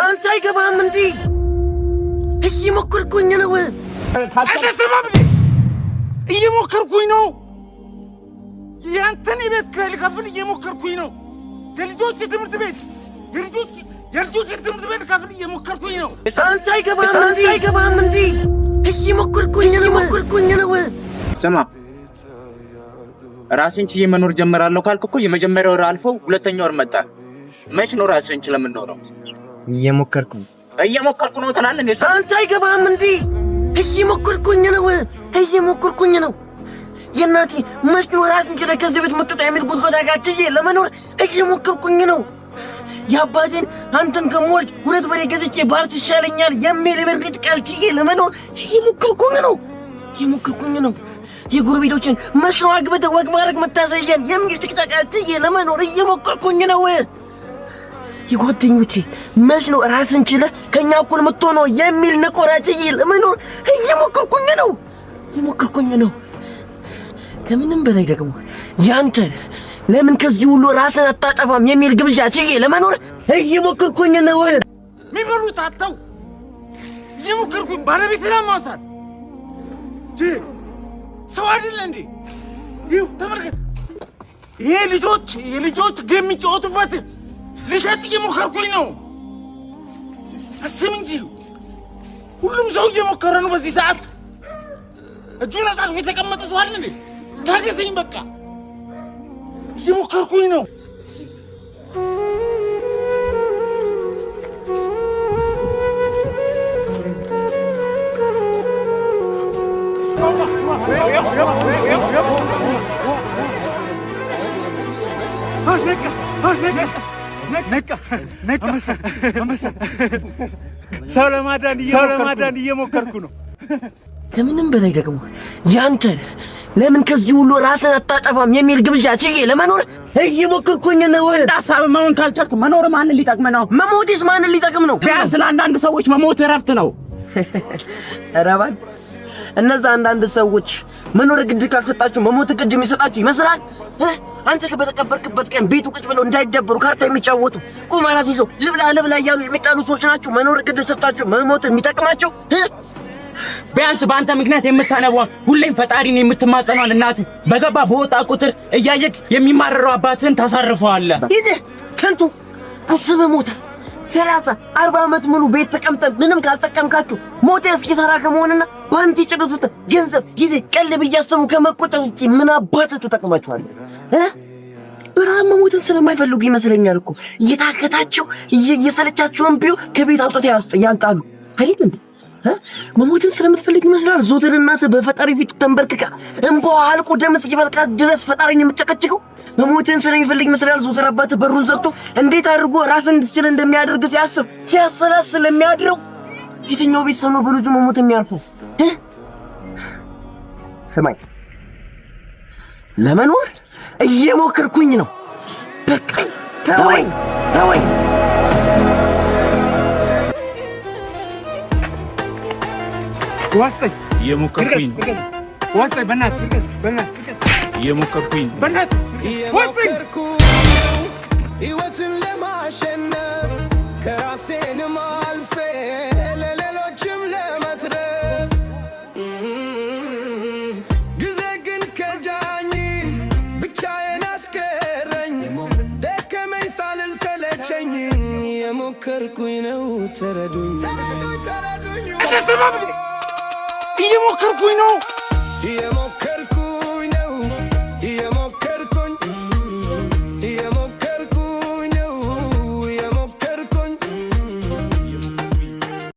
አንተ አይገባም እንዴ እየሞከርኩኝ ነው አትሰማም እየሞከርኩኝ ነው ያንተን ቤት ከልከፍል እየሞከርኩኝ ነው የልጆች ትምህርት ቤት የልጆች ትምህርት ቤት ከፍል እየሞከርኩኝ ነው አንተ አይገባም እንዴ እየሞከርኩኝ ነው ስማ ራስን ችዬ መኖር ጀመራለሁ ካልኩ እኮ የመጀመሪያው ወር አልፎ ሁለተኛው ወር መጣ መች ነው ራስን ችለ የምንኖረው እየሞከርኩ ነው ትላለህ አንተ አይገባም እንዴ እየሞከርኩኝ ነው የናቲ መች ነው ራስን ችለ ከዚህ ቤት መጥቶ የሚል ጉድጓድ አጋጭዬ ለመኖር እየሞከርኩኝ ነው ያባቴን አንተን ከሞልድ ሁለት በሬ ገዝቼ ባርስ ይሻለኛል የሚል ምርጥ ቃል ችዬ ለመኖር እየሞከርኩኝ ነው የጎረቤቶችን መስሎ አግብተህ ወግ ማድረግ መታሰያን የሚል ትክታቃ ችዬ ለመኖር እየሞከርኩኝ ነው የጓደኞቼ መች ነው ራስን ችለ ከኛ እኩል የምትሆነው የሚል ነቆራ ችዬ ለመኖር እየሞከርኩኝ ነው ከምንም በላይ ደግሞ ያንተ ለምን ከዚህ ሁሉ ራስን አታጠፋም የሚል ግብዣ ችዬ ለመኖር እየሞከርኩኝ ነው ሚበሉት አጣው እየሞከርኩኝ ባለቤት ለማውጣት ሰው አይደል እንዴ ይው ተመልከት ይሄ ልጆች ጌም የሚጫወቱበት ልሸጥ እየሞከርኩኝ ነው አስብ እንጂ ሁሉም ሰው እየሞከረ ነው በዚህ ሰዓት እጁን አጣጥፎ የተቀመጠ ሰው አይደል እንዴ ታገሰኝ በቃ እየሞከርኩኝ ነው ነቃ ሰው ለማዳን እየሞከርኩ ነው ከምንም በላይ ደግሞ ያንተ ለምን ከዚህ ሁሉ ራስን አታጠፋም የሚል ግብዣ ችዬ ለመኖር እየሞከርኩኝ ነው ሐሳብ መሆን ካልቻልክ መኖር ማንን ሊጠቅም ነው መሞትስ ማንን ሊጠቅም ነው ቢያንስ ለአንዳንድ ሰዎች መሞት እረፍት ነው ረባክ እነዛ አንዳንድ ሰዎች መኖር ግድ ካልሰጣችሁ መሞት ግድ የሚሰጣችሁ ይመስላል አንተ በተቀበርክበት ቀን ቤቱ ቁጭ ብለው እንዳይደበሩ ካርታ የሚጫወቱ ቁማራ ሲይዘው ልብላ እያሉ የሚጣሉ ሰዎች ናቸው መኖር ግድ ሰጣችሁ መሞት የሚጠቅማቸው ቢያንስ በአንተ ምክንያት የምታነባው ሁሌም ፈጣሪን የምትማጸነው እናት በገባ በወጣ ቁጥር እያየክ የሚማረረው አባትን ታሳርፈዋለህ ይሄ ከንቱ አስበ ሞታ 30-40 ዓመት ሙሉ ቤት ተቀምጠን ምንም ካልተጠቀምካችሁ ሞቴ እስኪሰራ ከመሆንና ባንቲ ጭዱት ገንዘብ ጊዜ ቀልብ እያሰቡ ከመቆጠብ ውጪ ምን አባቱ ተጠቅማችኋል ብራም ሞትን ስለማይፈልጉ ይመስለኛል እኮ እየታከታቸው እየሰለቻቸውን ቢዩ ከቤት አውጥተው ያንጣሉ አይደል እንዴ መሞትን ስለምትፈልግ ይመስላል ዞትር እናት በፈጣሪ ፊት ተንበርክካ እንባዋ አልቆ ደም እስኪፈልቃት ድረስ ፈጣሪን የምትጨቀጭቀው መሞትን ስለሚፈልግ ይመስላል ዞትር አባት በሩን ዘግቶ እንዴት አድርጎ ራስን እንድትችል እንደሚያደርግ ሲያሰላስል የሚያድረው የትኛው ቤተሰብ ነው በልጁ መሞት የሚያርፈው ስማኝ ለመኖር እየሞከርኩኝ ነው በቃ ተወኝ ዋስጠኝ እየሞከርኩኝ በእናትህ እየሞከርኩኝ በእናትህ ዋስጠኝ ሕይወትን ለማሸነፍ ከራሴንም አልፌ ለሌሎችም ለመትረፍ ጊዜ ግን ከጃኝ ብቻዬን አስቀረኝ ደከመኝ ሳልል ሰለቸኝ የሞከርኩኝ ነው ተረዱኝ እየሞከርኩኝ ነው